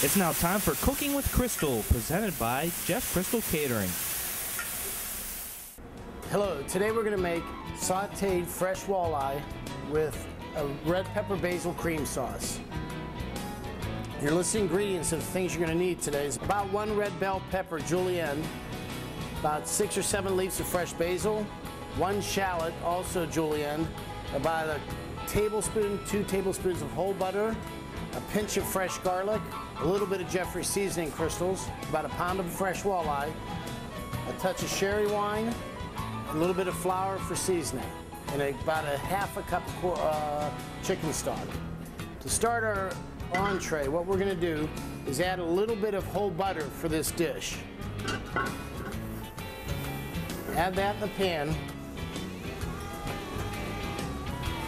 It's now time for Cooking with Crystal, presented by Jeff Crystal Catering. Hello, today we're going to make sauteed fresh walleye with a red pepper basil cream sauce. Your list of ingredients of the things you're going to need today is about 1 red bell pepper julienne, about 6 or 7 leaves of fresh basil, 1 shallot, also julienne, about a tablespoon, 2 tablespoons of whole butter, a pinch of fresh garlic, a little bit of Jeffrey seasoning crystals, about a pound of fresh walleye, a touch of sherry wine, a little bit of flour for seasoning, and about a half a cup of chicken stock. To start our entree, what we're going to do is add a little bit of whole butter for this dish. Add that in the pan.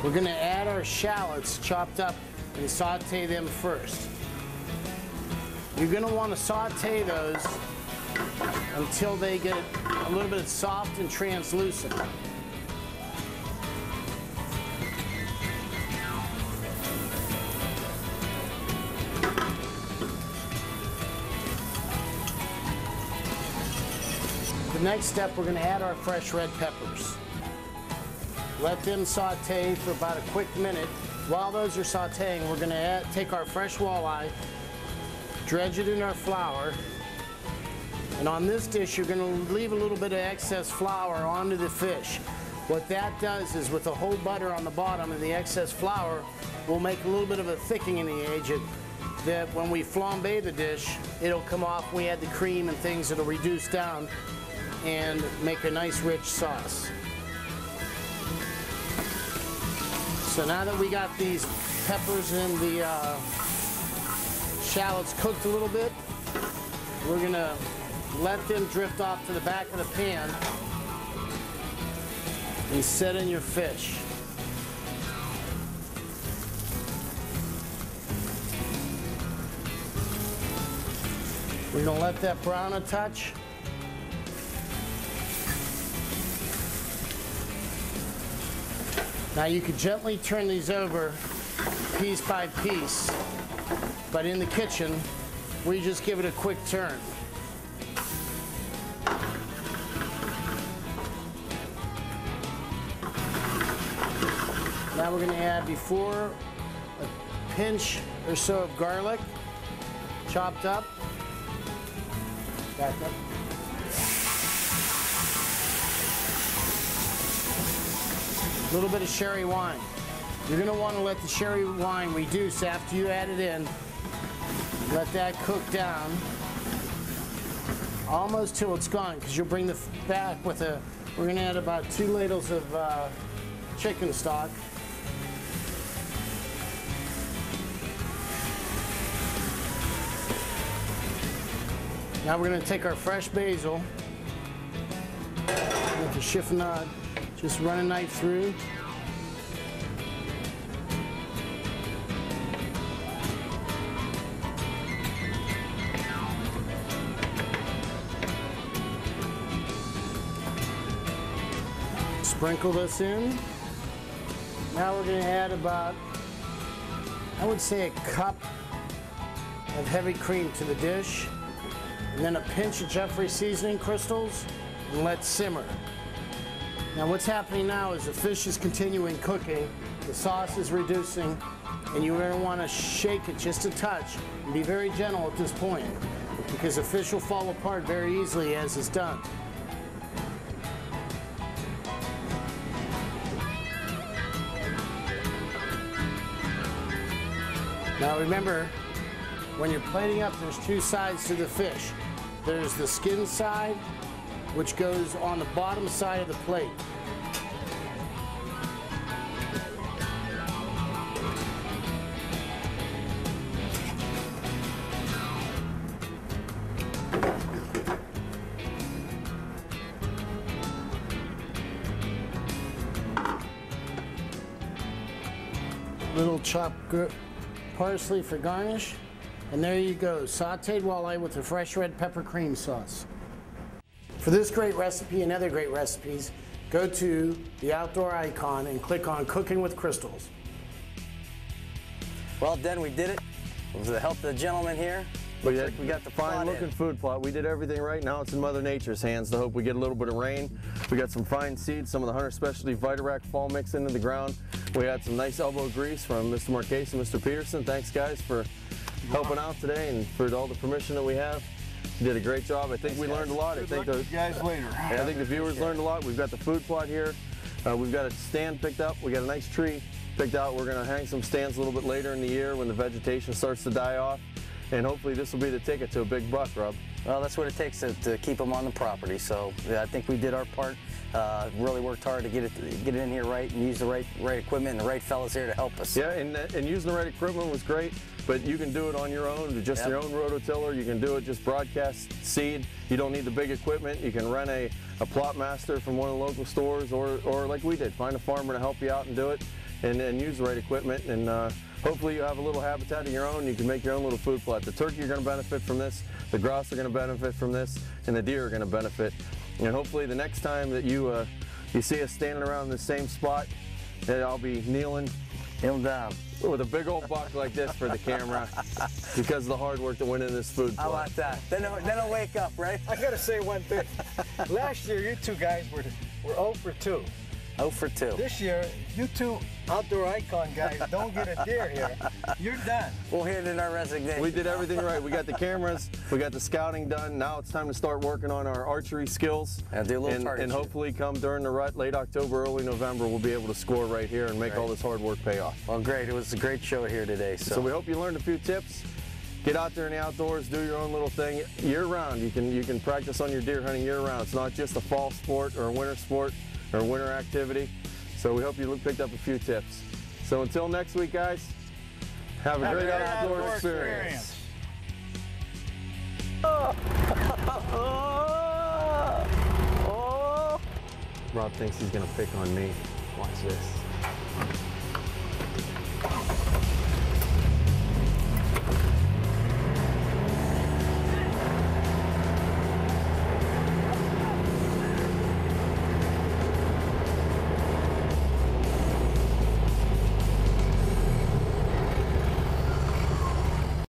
We're going to add our shallots chopped up and saute them first. You're going to want to saute those until they get a little bit soft and translucent. The next step, we're going to add our fresh red peppers. Let them saute for about a quick minute. While those are sauteing, we're going to take our fresh walleye, dredge it in our flour, and on this dish you're going to leave a little bit of excess flour onto the fish. What that does is, with the whole butter on the bottom and the excess flour, will make a little bit of a thickening agent that when we flambe the dish, it'll come off. We add the cream and things, it'll reduce down and make a nice rich sauce. So now that we got these peppers and the shallots cooked a little bit, we're going to let them drift off to the back of the pan and set in your fish. We're going to let that brown a touch. Now you could gently turn these over piece by piece, but in the kitchen, we just give it a quick turn. Now we're going to add, before, a pinch or so of garlic, chopped up. Back up. A little bit of sherry wine. You're going to want to let the sherry wine reduce after you add it in. Let that cook down almost till it's gone, because you'll bring the back with a, we're going to add about 2 ladles of chicken stock. Now we're going to take our fresh basil, with the chiffonade, just run a knife through. Sprinkle this in. Now we're going to add about, I would say, a cup of heavy cream to the dish, and then a pinch of Jeffrey seasoning crystals, and let simmer. Now what's happening now is the fish is continuing cooking, the sauce is reducing, and you're going to want to shake it just a touch and be very gentle at this point, because the fish will fall apart very easily as it's done. Now remember, when you're plating up, there's 2 sides to the fish. There's the skin side, which goes on the bottom side of the plate. Little chopped parsley for garnish. And there you go, sauteed walleye with the fresh red pepper cream sauce. For this great recipe and other great recipes, go to the outdoor icon and click on Cooking with Crystals. Well, Den, we did it. To help the gentleman here. We got the fine looking food plot. We did everything right. Now it's in Mother Nature's hands to hope we get a little bit of rain. We got some fine seeds, some of the Hunter Specialty Vitarac fall mix into the ground. We had some nice elbow grease from Mr. Marquez and Mr. Peterson. Thanks guys for helping out today and for all the permission that we have. You did a great job. I think we learned a lot. I think the guys later. I think the viewers learned a lot. We've got the food plot here. We've got a stand picked up. We got a nice tree picked out. We're going to hang some stands a little bit later in the year when the vegetation starts to die off. And hopefully this will be the ticket to a big buck, Rob. Well, that's what it takes to keep them on the property. So yeah, I think we did our part. Really worked hard to get it in here right and use the right equipment and the right fellas here to help us. Yeah, and using the right equipment was great. But you can do it on your own, just your own rototiller. You can do it just broadcast seed. You don't need the big equipment. You can rent a plot master from one of the local stores, or like we did, find a farmer to help you out and do it, and use the right equipment. And hopefully you have a little habitat of your own. You can make your own little food plot. The turkey are going to benefit from this. The grouse are going to benefit from this, and the deer are going to benefit. And hopefully the next time that you see us standing around the same spot, that I'll be kneeling down with a big old buck like this for the camera because of the hard work that went into this food plot. How about that? Then it'll wake up, right? I gotta say one thing. Last year, you two guys were 0 for 2. 0 for 2. This year, you two outdoor icon guys don't get a deer here. You're done. We'll hand in our resignation. We did everything right. We got the cameras, we got the scouting done. Now it's time to start working on our archery skills. And do a little target and shoot. hopefully come during the rut, late October, early November, we'll be able to score right here and make all this hard work pay off. Well, great. It was a great show here today. So we hope you learned a few tips. Get out there in the outdoors, do your own little thing year-round. You can practice on your deer hunting year-round. It's not just a fall sport or a winter sport or a winter activity. So we hope you picked up a few tips. So until next week, guys, have a great outdoor experience. Rob thinks he's going to pick on me. Watch this.